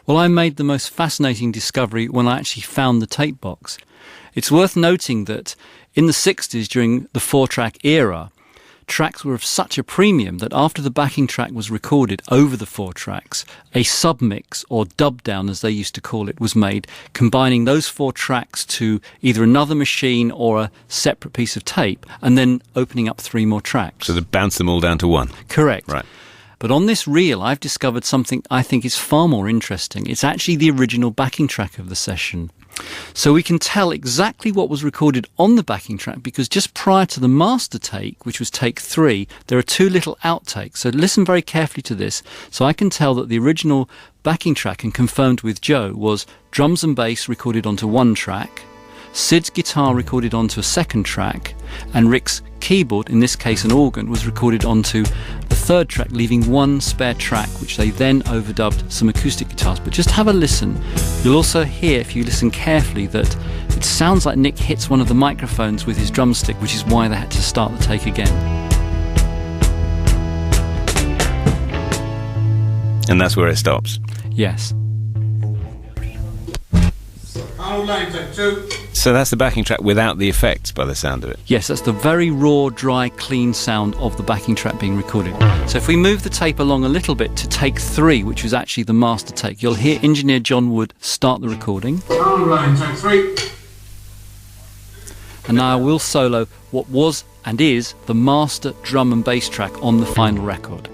Well, I made the most fascinating discovery when I actually found the tape box. It's worth noting that in the 60s, during the 4-track era, tracks were of such a premium that after the backing track was recorded over the 4 tracks, a submix, or dub down as they used to call it, was made, combining those 4 tracks to either another machine or a separate piece of tape, and then opening up 3 more tracks. So to bounce them all down to one. Correct. Right. But on this reel, I've discovered something I think is far more interesting. It's actually the original backing track of the session. So we can tell exactly what was recorded on the backing track because just prior to the master take, which was take 3, there are 2 little outtakes. So listen very carefully to this. So I can tell that the original backing track, and confirmed with Joe, was drums and bass recorded onto 1 track, Sid's guitar recorded onto a 2nd track, and Rick's keyboard, in this case an organ, was recorded onto the 3rd track, leaving 1 spare track, which they then overdubbed some acoustic guitars. But just have a listen. You'll also hear, if you listen carefully, that it sounds like Nick hits one of the microphones with his drumstick, which is why they had to start the take again. And that's where it stops? Yes. Arnold Layne, take 2. So that's the backing track without the effects, by the sound of it? Yes, that's the very raw, dry, clean sound of the backing track being recorded. So if we move the tape along a little bit to take 3, which was actually the master take, you'll hear engineer John Wood start the recording. Arnold Layne, take 3. And now I will solo what was and is the master drum and bass track on the final record.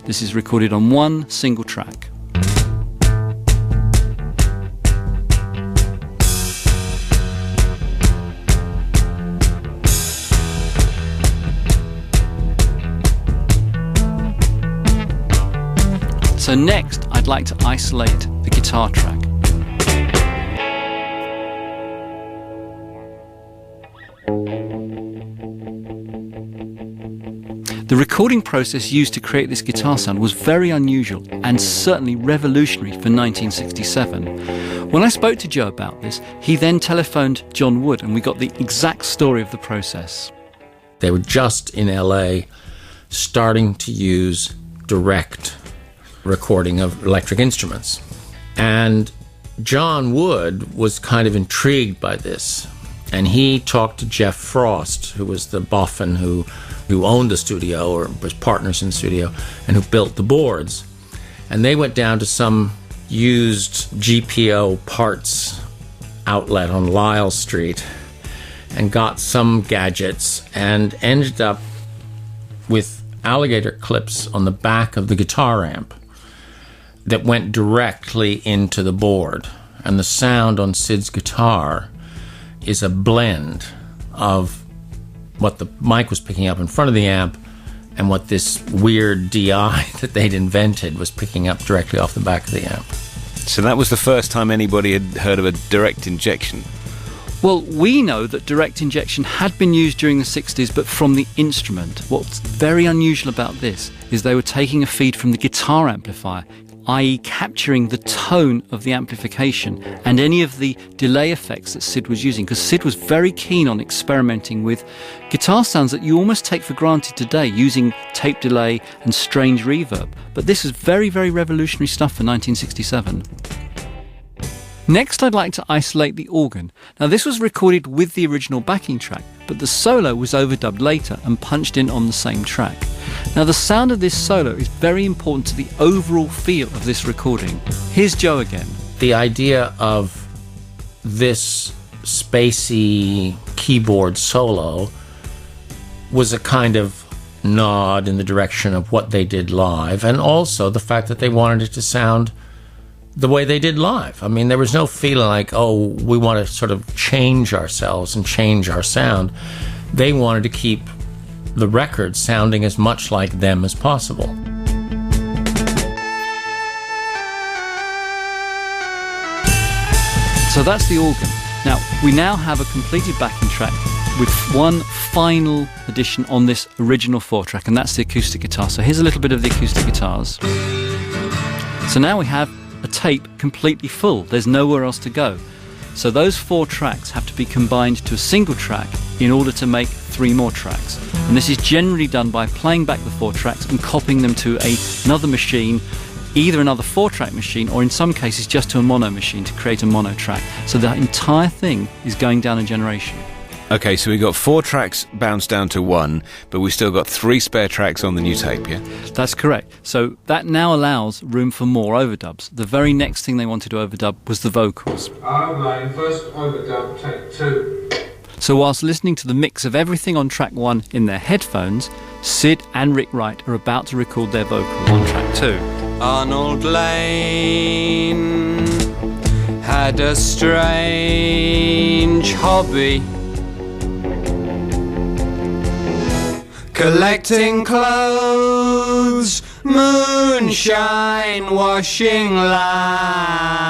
This is recorded on 1 single track. So next, I'd like to isolate the guitar track. The recording process used to create this guitar sound was very unusual and certainly revolutionary for 1967. When I spoke to Joe about this, he then telephoned John Wood and we got the exact story of the process. They were just in LA starting to use direct recording of electric instruments. And John Wood was kind of intrigued by this. And he talked to Jeff Frost, who was the boffin who owned the studio or was partners in the studio and who built the boards. And they went down to some used GPO parts outlet on Lyle Street and got some gadgets and ended up with alligator clips on the back of the guitar amp that went directly into the board. And the sound on Sid's guitar is a blend of what the mic was picking up in front of the amp and what this weird DI that they'd invented was picking up directly off the back of the amp. So that was the first time anybody had heard of a direct injection? Well, we know that direct injection had been used during the 60s, but from the instrument. What's very unusual about this is they were taking a feed from the guitar amplifier, i.e. capturing the tone of the amplification and any of the delay effects that Sid was using, because Sid was very keen on experimenting with guitar sounds that you almost take for granted today, using tape delay and strange reverb. But this is very, very revolutionary stuff for 1967. Next, I'd like to isolate the organ. Now, this was recorded with the original backing track, but the solo was overdubbed later and punched in on the same track. Now, the sound of this solo is very important to the overall feel of this recording. Here's Joe again. The idea of this spacey keyboard solo was a kind of nod in the direction of what they did live, and also the fact that they wanted it to sound the way they did live. I mean, there was no feeling like, oh, we want to sort of change ourselves and change our sound. They wanted to keep the record sounding as much like them as possible. So that's the organ. Now, we now have a completed backing track with one final addition on this original 4-track, and that's the acoustic guitar. So here's a little bit of the acoustic guitars. So now we have a tape completely full. There's nowhere else to go. So those 4 tracks have to be combined to a single track in order to make 3 more tracks. And this is generally done by playing back the 4 tracks and copying them to another machine, either another 4-track machine or in some cases just to a mono machine to create a mono track. So the entire thing is going down a generation. Okay, so we got 4 tracks bounced down to 1, but we still got 3 spare tracks on the new tape, yeah? That's correct. So that now allows room for more overdubs. The very next thing they wanted to overdub was the vocals. Arnold Layne, first overdub, take 2. So whilst listening to the mix of everything on track 1 in their headphones, Sid and Rick Wright are about to record their vocals on track 2. Arnold Layne had a strange hobby, collecting clothes, moonshine, washing line.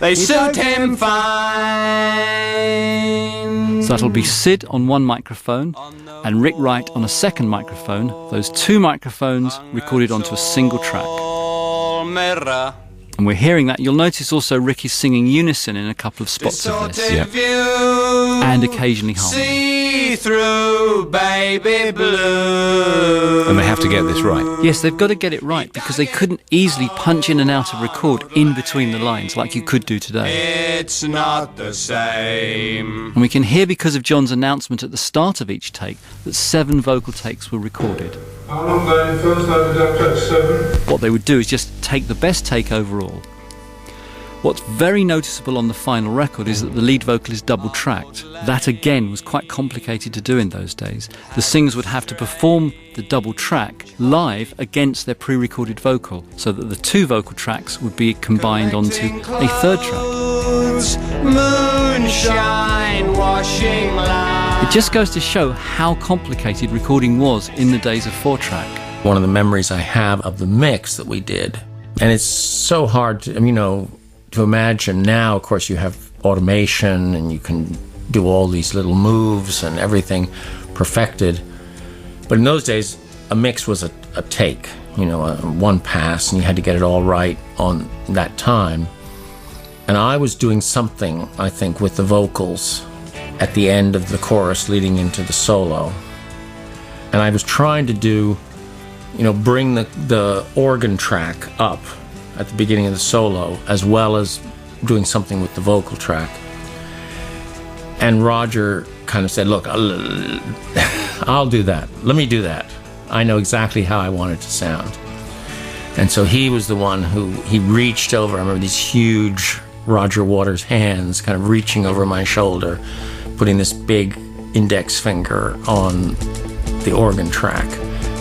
They suit him fine. So that'll be Sid on one microphone and Rick Wright on a second microphone. Those 2 microphones recorded onto a single track. Mirror. And we're hearing that. You'll notice also Rick is singing unison in a couple of spots of this. Yeah. And occasionally harmony. See through baby blue. And they have to get this right. Yes, they've got to get it right because they couldn't easily punch in and out of record in between the lines like you could do today. It's not the same. And we can hear, because of John's announcement at the start of each take, that 7 vocal takes were recorded. Arnold Layne, first overdub, take 7. What they would do is just take the best take overall. What's very noticeable on the final record is that the lead vocal is double-tracked. That, again, was quite complicated to do in those days. The singers would have to perform the double track live against their pre-recorded vocal, so that the 2 vocal tracks would be combined onto a 3rd track. Moonshine, washing line. It just goes to show how complicated recording was in the days of 4-track. One of the memories I have of the mix that we did, and it's so hard to, to imagine now. Of course, you have automation and you can do all these little moves and everything perfected. But in those days, a mix was a take, a one pass, and you had to get it all right on that time. And I was doing something, I think, with the vocals at the end of the chorus leading into the solo. And I was trying to do, bring the organ track up at the beginning of the solo, as well as doing something with the vocal track. And Roger kind of said, look, I'll do that. Let me do that. I know exactly how I want it to sound. And so he was the one he reached over. I remember these huge Roger Waters hands kind of reaching over my shoulder, putting this big index finger on the organ track,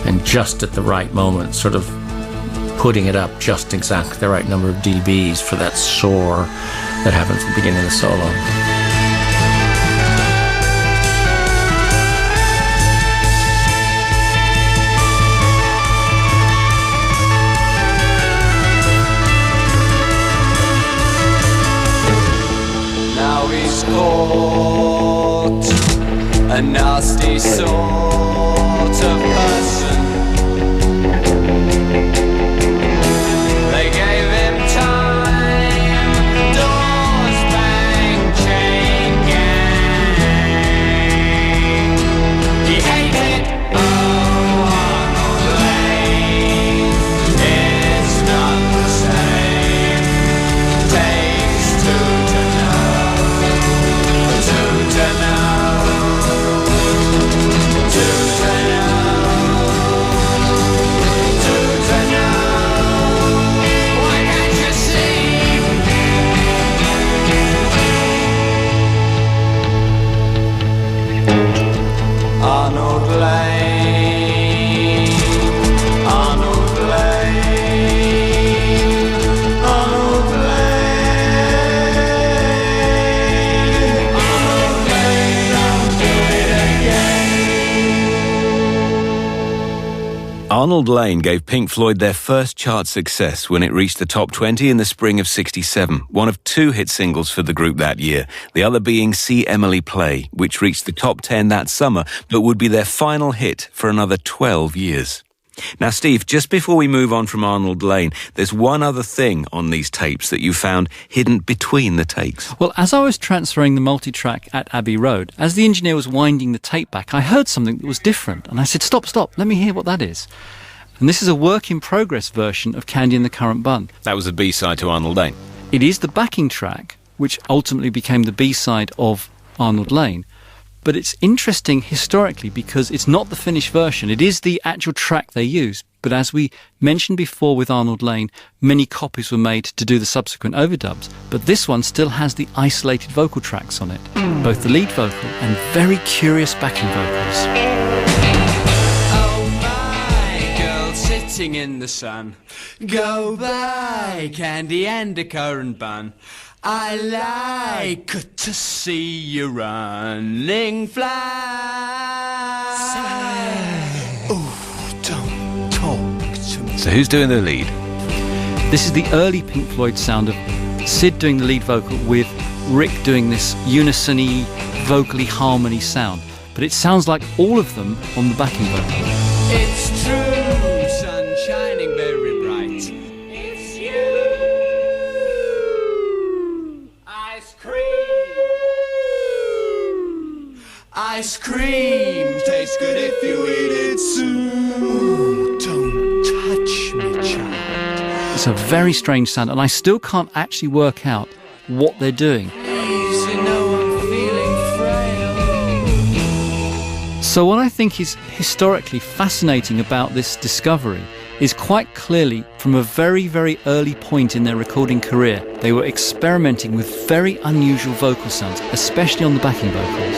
and just at the right moment, sort of putting it up just exactly the right number of dBs for that soar that happens at the beginning of the solo. Now he's caught, a nasty sort of person. They gave him time, doors bang, chain gang. He hated Arnold Layne. It's not the same. Takes 2 to know, 2 to know, 2 to know, 2 to know. Why can't you see? Arnold Layne, Arnold Layne, Arnold Layne, Arnold Layne, I'll do it again. Arnold Layne gave Pink Floyd their first chart success when it reached the top 20 in the spring of '67, one of 2 hit singles for the group that year, the other being See Emily Play, which reached the top 10 that summer, but would be their final hit for another 12 years. Now, Steve, just before we move on from Arnold Layne, there's one other thing on these tapes that you found hidden between the takes. Well, as I was transferring the multitrack at Abbey Road, as the engineer was winding the tape back, I heard something that was different. And I said, stop, let me hear what that is. And this is a work-in-progress version of Candy and the Currant Bun. That was the B-side to Arnold Layne. It is the backing track, which ultimately became the B-side of Arnold Layne. But it's interesting historically because it's not the finished version. It is the actual track they used. But as we mentioned before with Arnold Layne, many copies were made to do the subsequent overdubs. But this one still has the isolated vocal tracks on it, both the lead vocal and very curious backing vocals. Sitting in the sun, go by Candy and a Currant Bun. I like to see you running fly. Oh, don't talk to me. So who's doing the lead? This is the early Pink Floyd sound of Sid doing the lead vocal with Rick doing this unison-y, vocally harmony sound. But it sounds like all of them on the backing vocal. It's true, sun shining very bright. It's you. Ice cream. Ice cream tastes good if you eat it soon. Ooh, don't touch me, child. It's a very strange sound, and I still can't actually work out what they're doing. Please, you know I'm feeling frail. So what I think is historically fascinating about this discovery is quite clearly from a very, very early point in their recording career, they were experimenting with very unusual vocal sounds, especially on the backing vocals.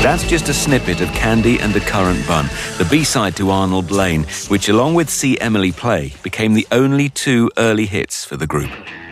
That's just a snippet of Candy and a Currant Bun, the B-side to Arnold Layne, which along with See Emily Play became the only two early hits for the group.